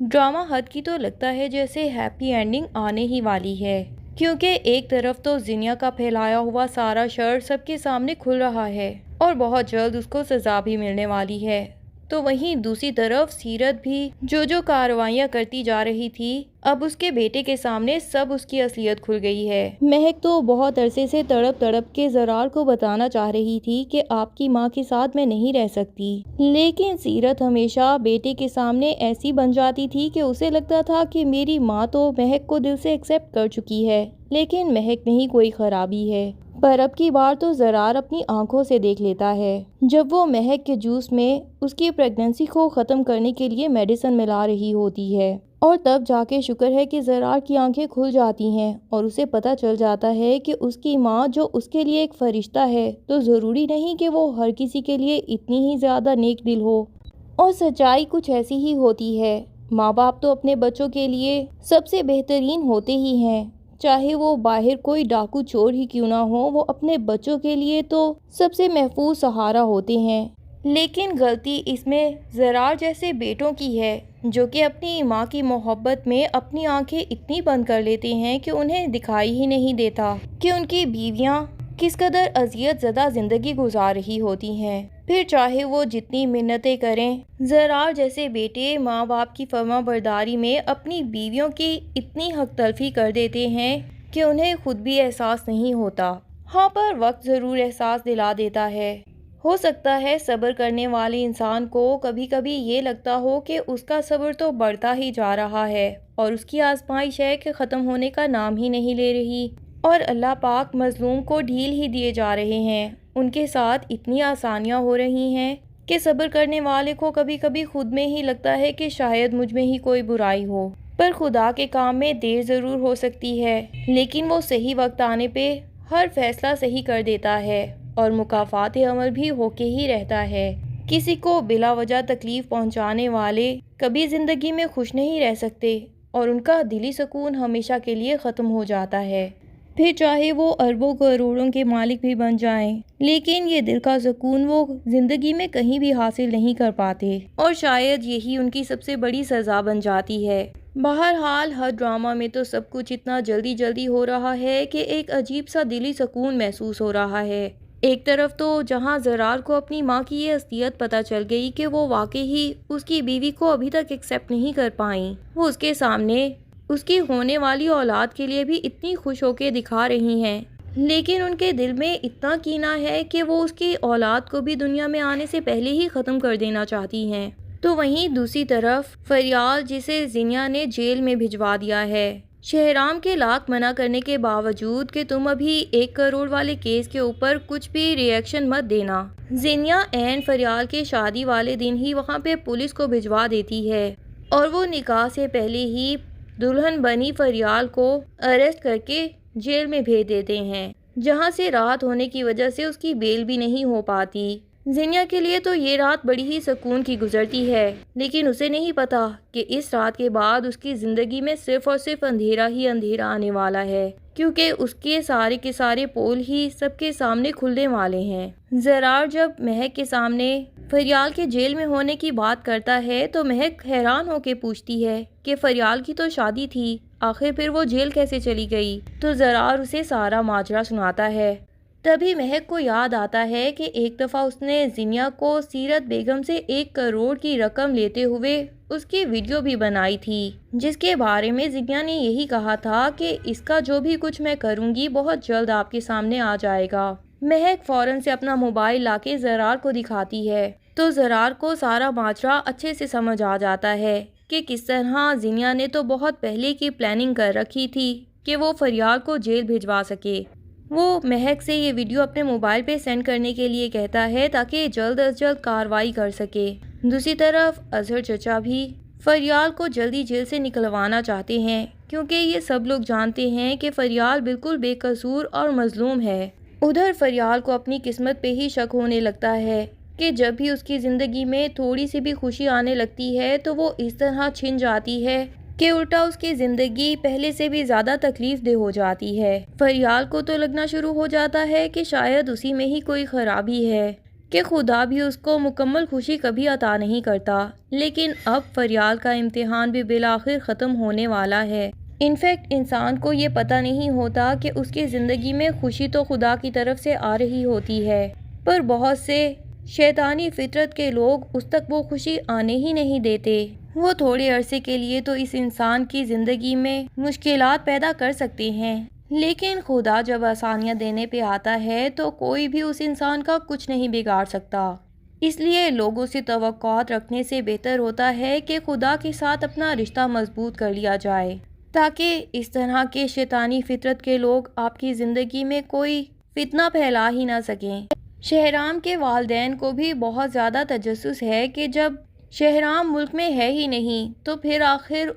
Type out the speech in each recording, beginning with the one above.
Drama حد کی تو لگتا ہے جیسے ہیپی اینڈنگ آنے ہی والی ہے، کیونکہ ایک طرف تو زینیا کا پھیلایا ہوا سارا شر سب کے سامنے کھل رہا ہے اور بہت جلد اس کو سزا بھی ملنے والی ہے، تو وہیں دوسری طرف سیرت بھی جو کارروائیاں کرتی جا رہی تھی، اب اس کے بیٹے کے سامنے سب اس کی اصلیت کھل گئی ہے۔ مہک تو بہت عرصے سے تڑپ تڑپ کے زرار کو بتانا چاہ رہی تھی کہ آپ کی ماں کے ساتھ میں نہیں رہ سکتی، لیکن سیرت ہمیشہ بیٹے کے سامنے ایسی بن جاتی تھی کہ اسے لگتا تھا کہ میری ماں تو مہک کو دل سے ایکسپٹ کر چکی ہے، لیکن مہک میں ہی کوئی خرابی ہے۔ پر اب کی بار تو زرار اپنی آنکھوں سے دیکھ لیتا ہے جب وہ مہک کے جوس میں اس کی پریگننسی کو ختم کرنے کے لیے میڈیسن ملا رہی ہوتی ہے، اور تب جا کے شکر ہے کہ زرار کی آنکھیں کھل جاتی ہیں اور اسے پتہ چل جاتا ہے کہ اس کی ماں جو اس کے لیے ایک فرشتہ ہے، تو ضروری نہیں کہ وہ ہر کسی کے لیے اتنی ہی زیادہ نیک دل ہو، اور سچائی کچھ ایسی ہی ہوتی ہے۔ ماں باپ تو اپنے بچوں کے لیے سب سے بہترین ہوتے ہی ہیں، چاہے وہ باہر کوئی ڈاکو چور ہی کیوں نہ ہو، وہ اپنے بچوں کے لیے تو سب سے محفوظ سہارا ہوتے ہیں۔ لیکن غلطی اس میں زرار جیسے بیٹوں کی ہے، جو کہ اپنی ماں کی محبت میں اپنی آنکھیں اتنی بند کر لیتے ہیں کہ انہیں دکھائی ہی نہیں دیتا کہ ان کی بیویاں کس قدر اذیت زدہ زندگی گزار رہی ہوتی ہیں، پھر چاہے وہ جتنی منتیں کریں۔ زرار جیسے بیٹے ماں باپ کی فرما برداری میں اپنی بیویوں کی اتنی حق تلفی کر دیتے ہیں کہ انہیں خود بھی احساس نہیں ہوتا۔ ہاں، پر وقت ضرور احساس دلا دیتا ہے۔ ہو سکتا ہے صبر کرنے والے انسان کو کبھی کبھی یہ لگتا ہو کہ اس کا صبر تو بڑھتا ہی جا رہا ہے اور اس کی آزمائش ہے کہ ختم ہونے کا نام ہی نہیں لے رہی، اور اللہ پاک مظلوم کو ڈھیل ہی دیے جا رہے ہیں، ان کے ساتھ اتنی آسانیاں ہو رہی ہیں کہ صبر کرنے والے کو کبھی کبھی خود میں ہی لگتا ہے کہ شاید مجھ میں ہی کوئی برائی ہو۔ پر خدا کے کام میں دیر ضرور ہو سکتی ہے، لیکن وہ صحیح وقت آنے پہ ہر فیصلہ صحیح کر دیتا ہے، اور مکافات عمل بھی ہو کے ہی رہتا ہے۔ کسی کو بلا وجہ تکلیف پہنچانے والے کبھی زندگی میں خوش نہیں رہ سکتے، اور ان کا دلی سکون ہمیشہ کے لیے ختم ہو جاتا ہے، پھر چاہے وہ اربوں کروڑوں کے مالک بھی بن جائیں، لیکن یہ دل کا سکون وہ زندگی میں کہیں بھی حاصل نہیں کر پاتے، اور شاید یہی ان کی سب سے بڑی سزا بن جاتی ہے۔ بہرحال ہر ڈرامہ میں تو سب کچھ اتنا جلدی جلدی ہو رہا ہے کہ ایک عجیب سا دلی سکون محسوس ہو رہا ہے۔ ایک طرف تو جہاں زرار کو اپنی ماں کی یہ اصلیت پتہ چل گئی کہ وہ واقعی ہی اس کی بیوی کو ابھی تک ایکسیپٹ نہیں کر پائیں، وہ اس کے سامنے اس کی ہونے والی اولاد کے لیے بھی اتنی خوش ہو کے دکھا رہی ہیں، لیکن ان کے دل میں اتنا کینہ ہے کہ وہ اس کی اولاد کو بھی دنیا میں آنے سے پہلے ہی ختم کر دینا چاہتی ہیں۔ تو وہیں دوسری طرف فریال، جسے زینیا نے جیل میں بھجوا دیا ہے، شہرام کے لاکھ منع کرنے کے باوجود کہ تم ابھی 1 کروڑ والے کیس کے اوپر کچھ بھی ری ایکشن مت دینا، زینیا عین فریال کے شادی والے دن ہی وہاں پہ پولیس کو بھجوا دیتی ہے، اور وہ نکاح سے پہلے ہی دلہن بنی فریال کو اریسٹ کر کے جیل میں بھیج دیتے ہیں، جہاں سے راحت ہونے کی وجہ سے اس کی بیل بھی نہیں ہو پاتی۔ زینیا کے لیے تو یہ رات بڑی ہی سکون کی گزرتی ہے، لیکن اسے نہیں پتا کہ اس رات کے بعد اس کی زندگی میں صرف اور صرف اندھیرا ہی اندھیرا آنے والا ہے، کیونکہ اس کے سارے پول ہی سب کے سامنے کھلنے والے ہیں۔ زرار جب مہک کے سامنے فریال کے جیل میں ہونے کی بات کرتا ہے تو مہک حیران ہو کے پوچھتی ہے کہ فریال کی تو شادی تھی، آخر پھر وہ جیل کیسے چلی گئی؟ تو زرار اسے سارا ماجرا سناتا ہے۔ تبھی مہک کو یاد آتا ہے کہ ایک دفعہ اس نے زینیا کو سیرت بیگم سے 1 کروڑ کی رقم لیتے ہوئے اس کی ویڈیو بھی بنائی تھی، جس کے بارے میں زینیا نے یہی کہا تھا کہ اس کا جو بھی کچھ میں کروں گی بہت جلد آپ کے سامنے آ جائے گا۔ مہک فوراً سے اپنا موبائل لا کے زرار کو دکھاتی ہے، تو زرار کو سارا ماجرا اچھے سے سمجھ آ جاتا ہے کہ کس طرح زینیا نے تو بہت پہلے کی پلاننگ کر رکھی تھی کہ وہ فریال کو جیل بھجوا سکے۔ وہ مہک سے یہ ویڈیو اپنے موبائل پہ سینڈ کرنے کے لیے کہتا ہے تاکہ جلد از جلد کارروائی کر سکے۔ دوسری طرف اظہر چچا بھی فریال کو جلدی جیل سے نکلوانا چاہتے ہیں، کیونکہ یہ سب لوگ جانتے ہیں کہ فریال بالکل بے قصور اور مظلوم ہے۔ ادھر فریال کو اپنی قسمت پہ ہی شک ہونے لگتا ہے کہ جب بھی اس کی زندگی میں تھوڑی سی بھی خوشی آنے لگتی ہے تو وہ اس طرح چھن جاتی ہے کہ الٹا اس کی زندگی پہلے سے بھی زیادہ تکلیف دہ ہو جاتی ہے۔ فریال کو تو لگنا شروع ہو جاتا ہے کہ شاید اسی میں ہی کوئی خرابی ہے، کہ خدا بھی اس کو مکمل خوشی کبھی عطا نہیں کرتا، لیکن اب فریال کا امتحان بھی بالآخر ختم ہونے والا ہے۔ انفیکٹ انسان کو یہ پتہ نہیں ہوتا کہ اس کی زندگی میں خوشی تو خدا کی طرف سے آ رہی ہوتی ہے، پر بہت سے شیطانی فطرت کے لوگ اس تک وہ خوشی آنے ہی نہیں دیتے۔ وہ تھوڑے عرصے کے لیے تو اس انسان کی زندگی میں مشکلات پیدا کر سکتے ہیں، لیکن خدا جب آسانیاں دینے پہ آتا ہے تو کوئی بھی اس انسان کا کچھ نہیں بگاڑ سکتا۔ اس لیے لوگوں سے توقعات رکھنے سے بہتر ہوتا ہے کہ خدا کے ساتھ اپنا رشتہ مضبوط کر لیا جائے، تاکہ اس طرح کے شیطانی فطرت کے لوگ آپ کی زندگی میں کوئی فتنہ پھیلا ہی نہ سکیں۔ شہرام کے والدین کو بھی بہت زیادہ تجسس ہے کہ جب شہرام ملک میں ہے ہی نہیں تو پھر آخر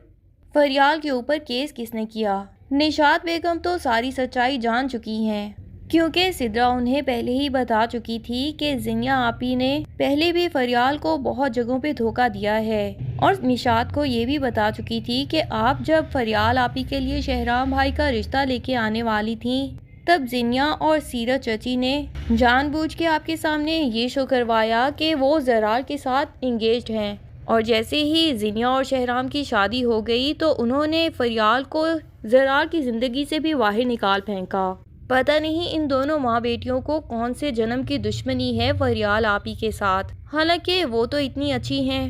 فریال کے اوپر کیس کس نے کیا۔ نشاط بیگم تو ساری سچائی جان چکی ہیں، کیونکہ سدرا انہیں پہلے ہی بتا چکی تھی کہ زینیا آپی نے پہلے بھی فریال کو بہت جگہوں پہ دھوکہ دیا ہے، اور نشاط کو یہ بھی بتا چکی تھی کہ آپ جب فریال آپی کے لیے شہرام بھائی کا رشتہ لے کے آنے والی تھیں تب زینیا اور سیرت چچی نے جان بوجھ کے آپ کے سامنے یہ شو کروایا کہ وہ زرار کے ساتھ انگیجڈ ہیں، اور جیسے ہی زینیا اور شہرام کی شادی ہو گئی تو انہوں نے فریال کو زرار کی زندگی سے بھی باہر نکال پھینکا۔ پتہ نہیں ان دونوں ماں بیٹیوں کو کون سے جنم کی دشمنی ہے فریال آپی کے ساتھ، حالانکہ وہ تو اتنی اچھی ہیں۔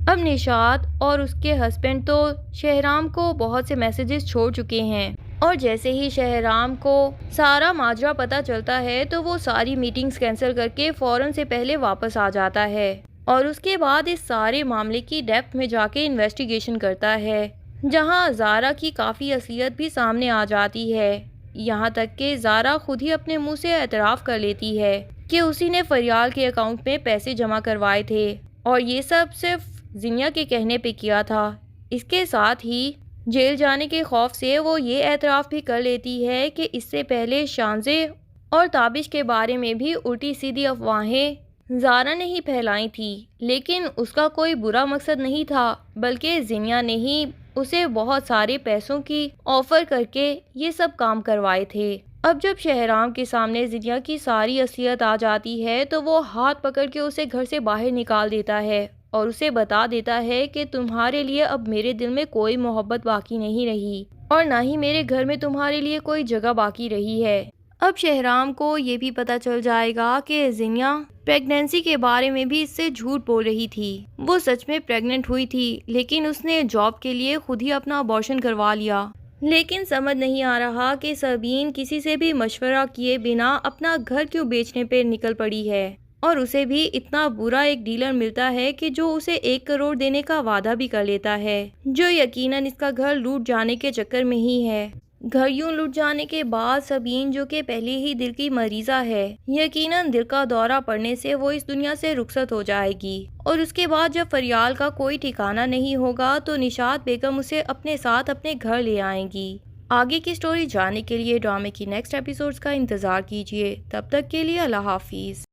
اب نشاط اور اس کے ہسبینڈ تو شہرام کو بہت سے میسیجز چھوڑ چکے ہیں، اور جیسے ہی شہرام کو سارا ماجرا پتہ چلتا ہے تو وہ ساری میٹنگز کینسل کر کے فوراً سے پہلے واپس آ جاتا ہے، اور اس کے بعد اس سارے معاملے کی ڈیپتھ میں جا کے انویسٹیگیشن کرتا ہے، جہاں زارا کی کافی اصلیت بھی سامنے آ جاتی ہے، یہاں تک کہ زارا خود ہی اپنے منہ سے اعتراف کر لیتی ہے کہ اسی نے فریال کے اکاؤنٹ میں پیسے جمع کروائے تھے، اور یہ سب صرف زینیا کے کہنے پہ کیا تھا۔ اس کے ساتھ ہی جیل جانے کے خوف سے وہ یہ اعتراف بھی کر لیتی ہے کہ اس سے پہلے شانزے اور تابش کے بارے میں بھی الٹی سیدھی افواہیں زارا نے ہی پھیلائی تھی، لیکن اس کا کوئی برا مقصد نہیں تھا، بلکہ زینیا نے ہی اسے بہت سارے پیسوں کی آفر کر کے یہ سب کام کروائے تھے۔ اب جب شہرام کے سامنے زینیا کی ساری اصلیت آ جاتی ہے تو وہ ہاتھ پکڑ کے اسے گھر سے باہر نکال دیتا ہے اور اسے بتا دیتا ہے کہ تمہارے لیے اب میرے دل میں کوئی محبت باقی نہیں رہی، اور نہ ہی میرے گھر میں تمہارے لیے کوئی جگہ باقی رہی ہے۔ اب شہرام کو یہ بھی پتہ چل جائے گا کہ زینیا پریگنینسی کے بارے میں بھی اس سے جھوٹ بول رہی تھی، وہ سچ میں پریگننٹ ہوئی تھی، لیکن اس نے جاب کے لیے خود ہی اپنا ابارشن کروا لیا۔ لیکن سمجھ نہیں آ رہا کہ سبین کسی سے بھی مشورہ کیے بنا اپنا گھر کیوں بیچنے پہ نکل پڑی ہے، اور اسے بھی اتنا برا ایک ڈیلر ملتا ہے کہ جو اسے 1 کروڑ دینے کا وعدہ بھی کر لیتا ہے، جو یقیناً اس کا گھر لوٹ جانے کے چکر میں ہی ہے۔ گھر یوں لوٹ جانے کے بعد سبین، جو کہ پہلے ہی دل کی مریضہ ہے، یقیناً دل کا دورہ پڑنے سے وہ اس دنیا سے رخصت ہو جائے گی، اور اس کے بعد جب فریال کا کوئی ٹھکانہ نہیں ہوگا تو نشاط بیگم اسے اپنے ساتھ اپنے گھر لے آئیں گی۔ آگے کی سٹوری جاننے کے لیے ڈرامے کی نیکسٹ ایپیسوڈز کا انتظار کیجیے، تب تک کے لیے اللہ حافظ۔